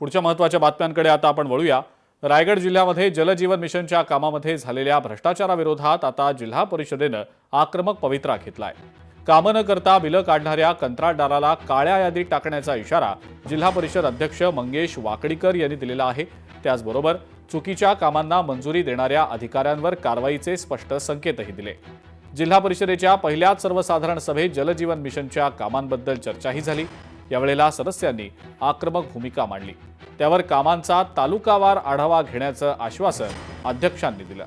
पुढच्या महत्त्वाच्या बातम्यांकडे आता आपण वळूया। रायगड जिल्ह्यामध्ये जलजीवन मिशनच्या कामामध्ये झालेल्या भ्रष्टाचाराविरोधात आता जिल्हा परिषदेनं आक्रमक पवित्रा घेतलाय। कामं न करता बिलं काढणाऱ्या कंत्राटदाराला काळ्या यादीत टाकण्याचा इशारा जिल्हा परिषद अध्यक्ष मंगेश वाकडीकर यांनी दिलेला आहे। त्याचबरोबर चुकीच्या कामांना मंजुरी देणाऱ्या अधिकाऱ्यांवर कारवाईचे स्पष्ट संकेतही दिले। जिल्हा परिषदेच्या पहिल्याच सर्वसाधारण सभेत जलजीवन मिशनच्या कामांबद्दल चर्चाही झाली। यावेळेला सदस्यांनी आक्रमक भूमिका मांडली। त्यावर कामांचा तालुकावार आढावा घेण्याचं आश्वासन अध्यक्षांनी दिलं।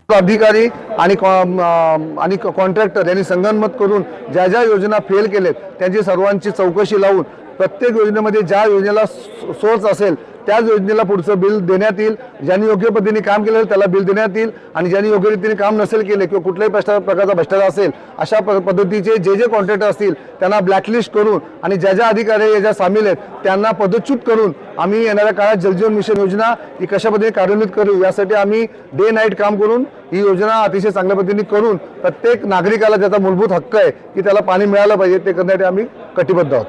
अधिकारी आणि कॉन्ट्रॅक्टर यांनी संगनमत करून ज्या ज्या योजना फेल केलेत त्यांची सर्वांची चौकशी लावून प्रत्येक योजनेमध्ये ज्या योजनेला सोर्स असेल त्याच योजनेला पुढचं बिल देण्यात येईल। ज्यांनी योग्य पद्धतीने काम केलं त्याला बिल देण्यात येईल आणि ज्यांनी योग्य रीतीने काम नसेल केले किंवा कुठल्याही प्रकारचा भ्रष्टाचार असेल अशा पद्धतीचे जे कॉन्ट्रॅक्टर असतील त्यांना ब्लॅकलिस्ट करून आणि ज्या ज्या अधिकारी याच्या सामील आहेत त्यांना पदच्युत करून आम्ही येणाऱ्या काळात जलजीवन मिशन योजना ही कशा पद्धतीने कार्यान्वित करू यासाठी आम्ही डे नाईट काम करून ही योजना अतिशय चांगल्या पद्धतीने करून प्रत्येक नागरिकाला ज्याचा मूलभूत हक्क आहे की त्याला पाणी मिळालं पाहिजे ते करण्यासाठी आम्ही कटिबद्ध आहोत।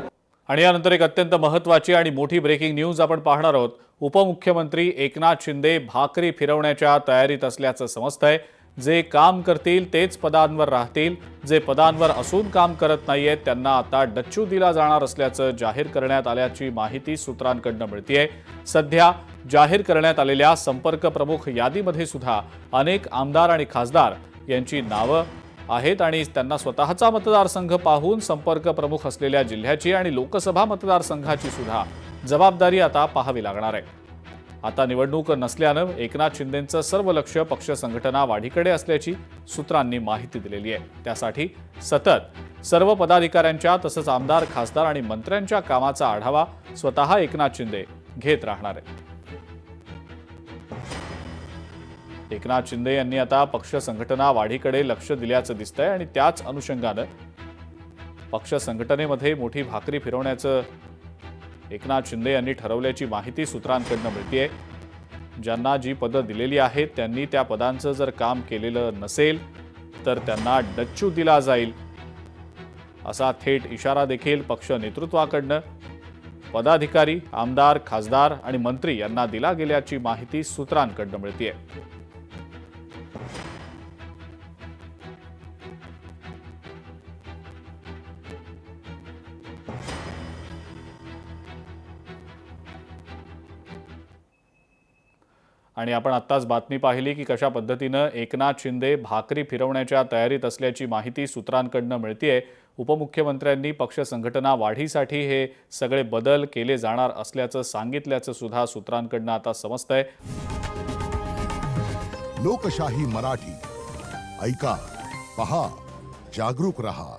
आणि यानंतर एक अत्यंत महत्त्वाची आणि मोठी ब्रेकिंग न्यूज आपण पाहणार आहोत। उपमुख्यमंत्री एकनाथ शिंदे भाकरी फिरवण्याच्या तयारीत असल्याचं समजतंय। जे काम करतील तेच पदांवर राहतील, जे पदांवर असून काम करत नाहीयेत त्यांना आता डच्चू दिला जाणार असल्याचं जाहीर करण्यात आल्याची माहिती सूत्रांकडून मिळतेय। सध्या जाहीर करण्यात आलेल्या संपर्क प्रमुख यादीमध्ये सुद्धा अनेक आमदार आणि खासदार यांची नावं आहेत आणि त्यांना स्वतःचा मतदारसंघ पाहून संपर्क प्रमुख असलेल्या जिल्ह्याची आणि लोकसभा मतदारसंघाची सुद्धा जबाबदारी आता पाहावी लागणार आहे। आता निवडणूक नसल्यानं एकनाथ शिंदेंचं सर्व लक्ष पक्ष संघटना वाढीकडे असल्याची सूत्रांनी माहिती दिलेली आहे। त्यासाठी सतत सर्व पदाधिकाऱ्यांच्या तसंच आमदार खासदार आणि मंत्र्यांच्या कामाचा आढावा स्वतः एकनाथ शिंदे घेत राहणार आहेत। एकनाथ शिंदे यांनी आता पक्ष संघटना वाढीकडे लक्ष दिल्याचं दिसतंय आणि त्याच अनुषंगानं पक्ष संघटनेमध्ये मोठी भाकरी फिरवण्याचं एकनाथ शिंदे यांनी ठरवल्याची माहिती सूत्रांकडून मिळतेय। ज्यांना जी पदं दिलेली आहेत त्यांनी त्या पदांचं जर काम केलेलं नसेल तर त्यांना डच्चू दिला जाईल असा थेट इशारा देखील पक्ष नेतृत्वाकडून पदाधिकारी आमदार खासदार आणि मंत्री यांना दिला गेल्याची माहिती सूत्रांकडून मिळतेय। आणि आपण आत्ताच बातमी पाहिली की कशा पद्धतीनं एकनाथ शिंदे भाकरी फिरवण्याच्या तयारीत असल्याची माहिती सूत्रांकडून मिळतेय। उपमुख्यमंत्र्यांनी पक्ष संघटना वाढीसाठी हे सगळे बदल केले जाणार असल्याचं सांगितल्याचं सुद्धा सूत्रांकडून आता समजतंय। लोकशाही मराठी ऐका, पहा, जागरूक रहा।